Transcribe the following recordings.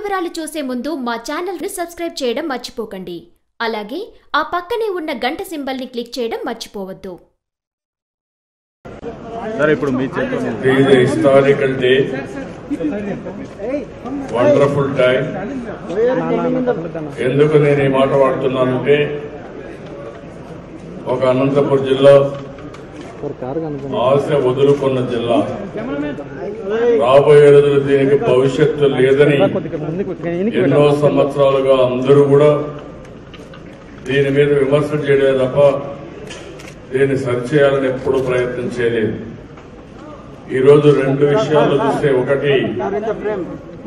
వివరాలు చూసే ముందు మా ఛానల్ ని సబ్స్క్రైబ్ చేయడం మర్చిపోకండి. అలాగే ఆ పక్కనే ఉన్న గంట సింబల్ ని క్లిక్ చేయడం మర్చిపోవద్దు. సర్ ఇప్పుడు మీ చేతుల్లో ఇది హిస్టారికల్ డే, వండర్ఫుల్ టైం. ఎందుకు నేను ఈ మాట వాడుతున్నానంటే ఒక అనంతపురం జిల్లా ఆశ వదులుకున్న జిల్లా, రాబోయే రోజులు దీనికి భవిష్యత్తు లేదని ఎన్నో సంవత్సరాలుగా అందరూ కూడా దీని మీద విమర్శలు చేయడమే తప్ప దీన్ని సరిచేయాలని ఎప్పుడూ ప్రయత్నం చేయలేదు. ఈరోజు రెండు విషయాలు చూస్తే, ఒకటి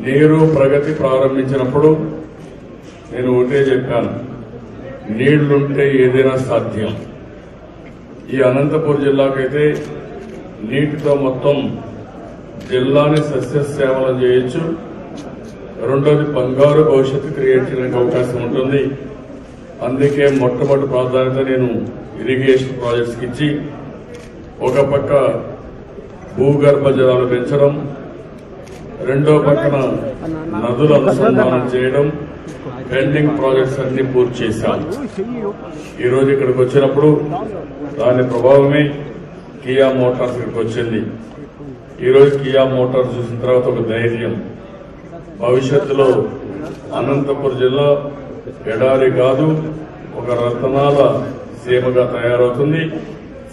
నీరు ప్రగతి ప్రారంభించినప్పుడు నేను ఒకటే చెప్పాను, నీళ్లుంటే ఏదైనా సాధ్యం. ఈ అనంతపురం జిల్లాకైతే నీటితో మొత్తం జిల్లాని సస్యశ్యామలం చేయొచ్చు. రెండోది బంగారు భవిష్యత్తు క్రియేట్ చేయడానికి అవకాశం ఉంటుంది. అందుకే మొట్టమొదటి ప్రాధాన్యత నేను ఇరిగేషన్ ప్రాజెక్ట్స్కి ఇచ్చి, ఒక పక్క భూగర్భ జలాలు పెంచడం, రెండో పక్కన నదుల అనుసంధానం చేయడం, పెండింగ్ ప్రాజెక్ట్స్ అన్ని పూర్తి చేశాం. ఈరోజు ఇక్కడికి వచ్చినప్పుడు దాని ప్రభావమే కియా మోటార్స్ ఇక్కడికి వచ్చింది. ఈరోజు కియా మోటార్స్ చూసిన తర్వాత ఒక ధైర్యం, భవిష్యత్తులో అనంతపురం జిల్లా ఎడారి కాదు, ఒక రతనాల సీమగా తయారవుతుంది.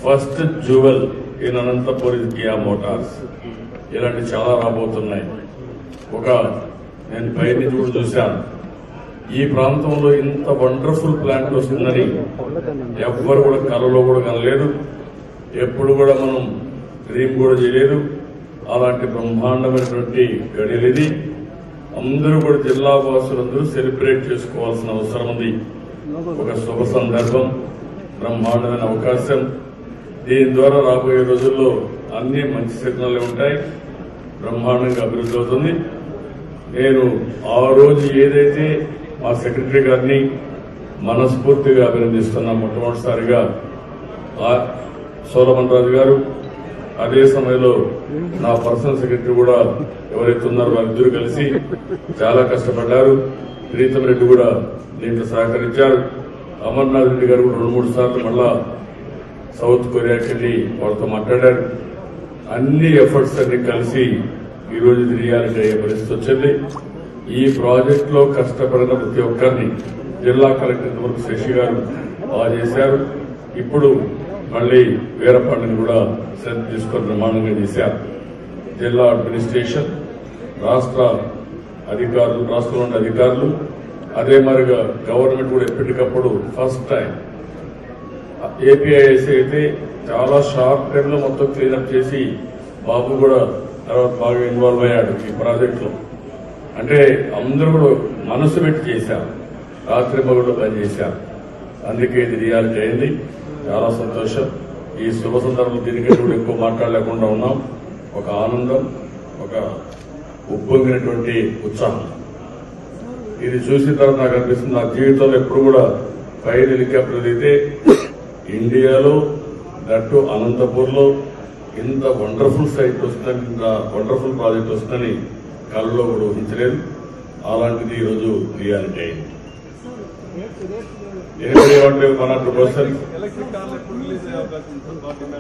First jewel in Anantapuram Kia Motors. ఇలాంటి చాలా రాబోతున్నాయి. నేను పై నుంచి కూడా చూశాను, ఈ ప్రాంతంలో ఇంత వండర్ఫుల్ ప్లాంట్ వస్తుందని ఎవ్వరు కూడా కలలో కూడా కనలేదు, ఎప్పుడు కూడా మనం డ్రీమ్ కూడా చేయలేదు. అలాంటి బ్రహ్మాండమైనటువంటి గడియలిది. అందరూ కూడా జిల్లా వాసులందరూ సెలబ్రేట్ చేసుకోవాల్సిన అవసరం ఉంది. ఒక శుభ సందర్భం, బ్రహ్మాండమైన అవకాశం. దీని ద్వారా రాబోయే రోజుల్లో అన్ని మంచి సిగ్నల్లు ఉంటాయి, బ్రహ్మాండంగా అభివృద్ధి అవుతుంది. నేను ఆ రోజు ఏదైతే మా సెక్రటరీ గారిని మనస్ఫూర్తిగా అభినందిస్తున్నా, మొట్టమొదటిసారిగా సోలమన్ రాజు గారు, అదే సమయంలో నా పర్సనల్ సెక్రటరీ కూడా ఎవరైతే ఉన్నారో వారిద్దరూ కలిసి చాలా కష్టపడ్డారు. ప్రీతం రెడ్డి కూడా దీంట్లో సహకరించారు. అమర్నాథ్ రెడ్డి గారు కూడా 2-3 సార్లు మళ్ళా సౌత్ కొరియాకి వెళ్లి వాళ్ళతో మాట్లాడారు. అన్ని ఎఫర్ట్స్ అన్ని కలిసి ఈరోజు ఇది రియాలిటీ అయ్యే పరిస్థితి వచ్చింది. ఈ ప్రాజెక్ట్ లో కష్టపడిన ప్రతి ఒక్కరిని జిల్లా కలెక్టర్ వరకు శశి గారు బాగా చేశారు. ఇప్పుడు మళ్లీ వీరపాండిని కూడా శ్రద్ధ తీసుకొని ప్రమాణంగా చేశారు. జిల్లా అడ్మినిస్ట్రేషన్, రాష్ట్ర అధికారులు, రాష్ట్రంలోని అధికారులు, అదే మరిగా గవర్నమెంట్ కూడా ఎప్పటికప్పుడు ఫస్ట్ టైం ఏపీఐఎస్సీ అయితే చాలా షార్ట్ టైమ్ లో మొత్తం క్లీనప్ చేసి, బాబు కూడా తర్వాత బాగా ఇన్వాల్వ్ అయ్యాడు ఈ ప్రాజెక్ట్ లో. అంటే అందరూ కూడా మనసు పెట్టి చేశారు, రాత్రి మగుళ్ళు పనిచేశారు. అందుకే ఇది రియాలిటీ అయింది. చాలా సంతోషం. ఈ శుభ సందర్భంలో దీనికంటే కూడా ఎక్కువ మాట్లాడలేకుండా ఉన్నాం. ఒక ఆనందం, ఒక ఉప్పొంగినటువంటి ఉత్సాహం. ఇది చూసిన తర్వాత నాకు అనిపిస్తుంది, నా జీవితంలో ఎప్పుడు కూడా ఫైర్ హెలికాప్టర్ అయితే ఇండియాలో, దట్టు అనంతపూర్లో ఇంత వండర్ఫుల్ సైట్ వస్తుందని, ఇంత వండర్ఫుల్ ప్రాజెక్ట్ వస్తుందని కళ్ళలో కూడా ఊహించలేదు. అలాంటిది ఈరోజు రియాలిటీ అయింది. మన ప్రపోజల్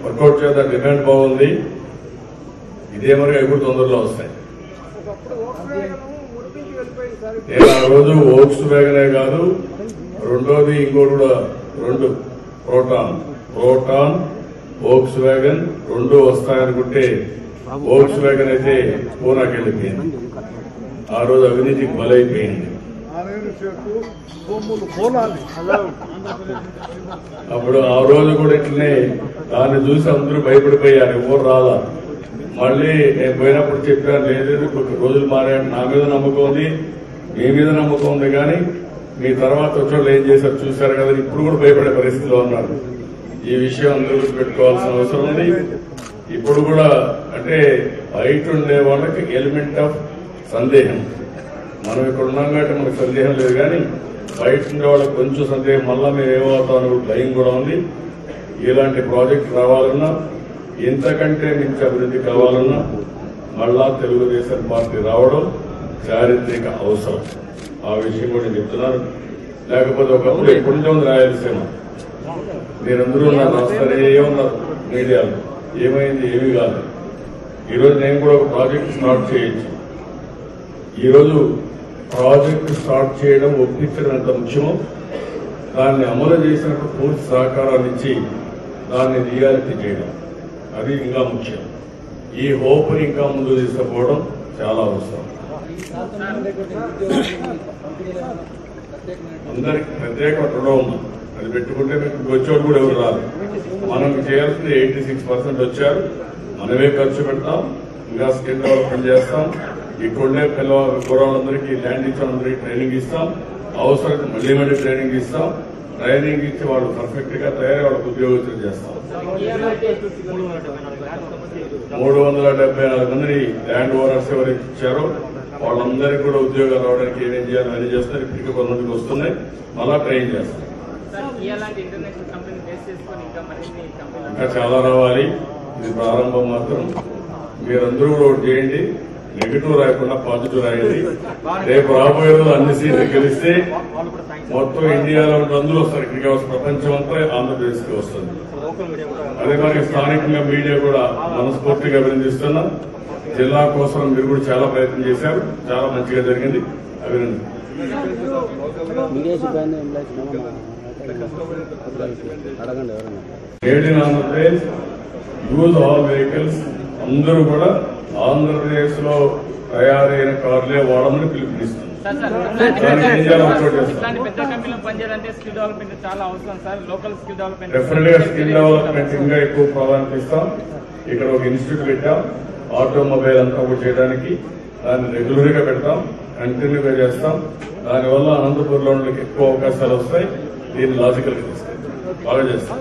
వర్కౌట్ చేద్దాం, డిమాండ్ బాగుంది. ఇదే మరి అవి కూడా తొందరలో వస్తాయి. నేను ఆ రోజు వోక్స్ వ్యాగనే కాదు, రెండోది ఇంకోటి కూడా 2 ప్రోటాన్ వోక్స్ వ్యాగన్ 2 వస్తాయనుకుంటే వోక్స్ వ్యాగన్ అయితే పూనాకి వెళ్ళిపోయింది. ఆ రోజు అవినీతికి బలైపోయింది. అప్పుడు ఆ రోజు కూడా ఇట్లనే దాన్ని చూసి అందరూ భయపడిపోయారు, ఎవరు రాలా. మళ్ళీ నేను పోయినప్పుడు చెప్పాను, లేదు కొన్ని రోజులు మారాడు, నా మీద నమ్మకం ఉంది, మీ మీద నమ్మకం ఉంది, కానీ మీ తర్వాత వచ్చేవాళ్ళు ఏం చేశారు చూశారు కదా, ఇప్పుడు కూడా భయపడే పరిస్థితిలో ఉన్నారు. ఈ విషయం అందరూ పెట్టుకోవాల్సిన అవసరం ఉంది. ఇప్పుడు కూడా అంటే బయట ఉండే వాళ్ళకి ఎలిమెంట్ ఆఫ్ సందేహం, మనం ఇక్కడ ఉన్నాం కాబట్టి మనకు సందేహం లేదు, కానీ బయట ఉండే వాళ్ళకి కొంచెం సందేహం, మళ్ళా మేము ఏమవుతామని భయం కూడా ఉంది. ఇలాంటి ప్రాజెక్ట్ రావాలన్నా, ఇంతకంటే మించి అభివృద్ధి కావాలన్నా మళ్ళా తెలుగుదేశం పార్టీ రావడం, చారిత్రక అవసరం. ఆ విషయం కూడా చెప్తున్నారు. లేకపోతే ఒకప్పుడు ఎప్పటి ఉంది రాయలసీమ, మీరందరూ నాకు రాస్తారే ఉన్నారు మీడియాలో, ఏమైంది ఏమీ కాదు. ఈరోజు నేను కూడా ఒక ప్రాజెక్ట్ స్టార్ట్ చేయొచ్చు. ఈరోజు ప్రాజెక్టు స్టార్ట్ చేయడం ఒప్పించడం ఎంత ముఖ్యమో దాన్ని అమలు చేసినప్పుడు పూర్తి సహకారాన్ని ఇచ్చి దాన్ని రియాలిటీ చేయడం అది ఇంకా ముఖ్యం. ఈ హోప్ని ఇంకా ముందు తీసుకుపోవడం చాలా అవసరం. అందరికి ప్రత్యేక రుణం అది పెట్టుకుంటే మీకు వచ్చేవాడు కూడా ఎవరు రాదు. మనం చేయాల్సింది 86% వచ్చారు. మనమే ఖర్చు పెడతాం, ఇంకా స్కిల్ డెవలప్మెంట్ చేస్తాం. ఇక్కడుండే కుర్రాళ్ళందరికీ ల్యాండ్ ఇచ్చేందరికీ ట్రైనింగ్ ఇస్తాం. అవసరం మళ్లీ మళ్లీ ట్రైనింగ్ ఇస్తాం. ట్రైనింగ్ ఇచ్చి వాళ్ళు పర్ఫెక్ట్ గా తయారై వాళ్ళకు ఉద్యోగస్తులు చేస్తాం. 374 మందిని ల్యాండ్ ఓనర్స్ ఎవరైతే ఇచ్చారో వాళ్ళందరికీ కూడా ఉద్యోగాలు రావడానికి ఏమేం చేయాలో అన్ని చేస్తారు. ఇప్పటికీ కొంతమందికి వస్తున్నాయి, మళ్ళా ట్రైన్ చేస్తారు. ఇంకా చాలా రావాలి. ఇది ప్రారంభం మాత్రం. మీరందరూ కూడా ఒకటి చేయండి, నెగిటివ్ రాయకుండా పాజిటివ్ రాయండి. రేపు రాబోయే రోజు అన్ని సీట్లు గెలిస్తే మొత్తం ఇండియాలో అందరూ వస్తారు. ఇక్కడికి వస్తారు, ప్రపంచం అంతా ఆంధ్రప్రదేశ్ కి వస్తుంది. అదే మనకి స్థానికంగా మీడియా కూడా మనస్ఫూర్తిగా అభినందిస్తున్నా. జిల్లా కోసం మీరు కూడా చాలా ప్రయత్నం చేశారు, చాలా మంచిగా జరిగింది. అభినందన. Made in Andhra Pradesh, use all vehicles. అందరూ కూడా ఆంధ్రప్రదేశ్ లో తయారైన కార్లే వాడమని పిలుపునిస్తుంది. డెఫినెట్ గా స్కిల్ డెవలప్మెంట్ ఇంకా ఎక్కువ ప్రాధాన్యత ఇస్తాం. ఇక్కడ ఒక ఇన్స్టిట్యూట్ పెట్టాం ఆటోమొబైల్ అంతా కూడా చేయడానికి. దాన్ని రెగ్యులర్ గా పెడతాం, కంటిన్యూగా చేస్తాం. దానివల్ల అనంతపురంలో ఎక్కువ అవకాశాలు వస్తాయి. దీన్ని లాజికల్ గా తీసుకెళ్తాం, బాగా చేస్తాం.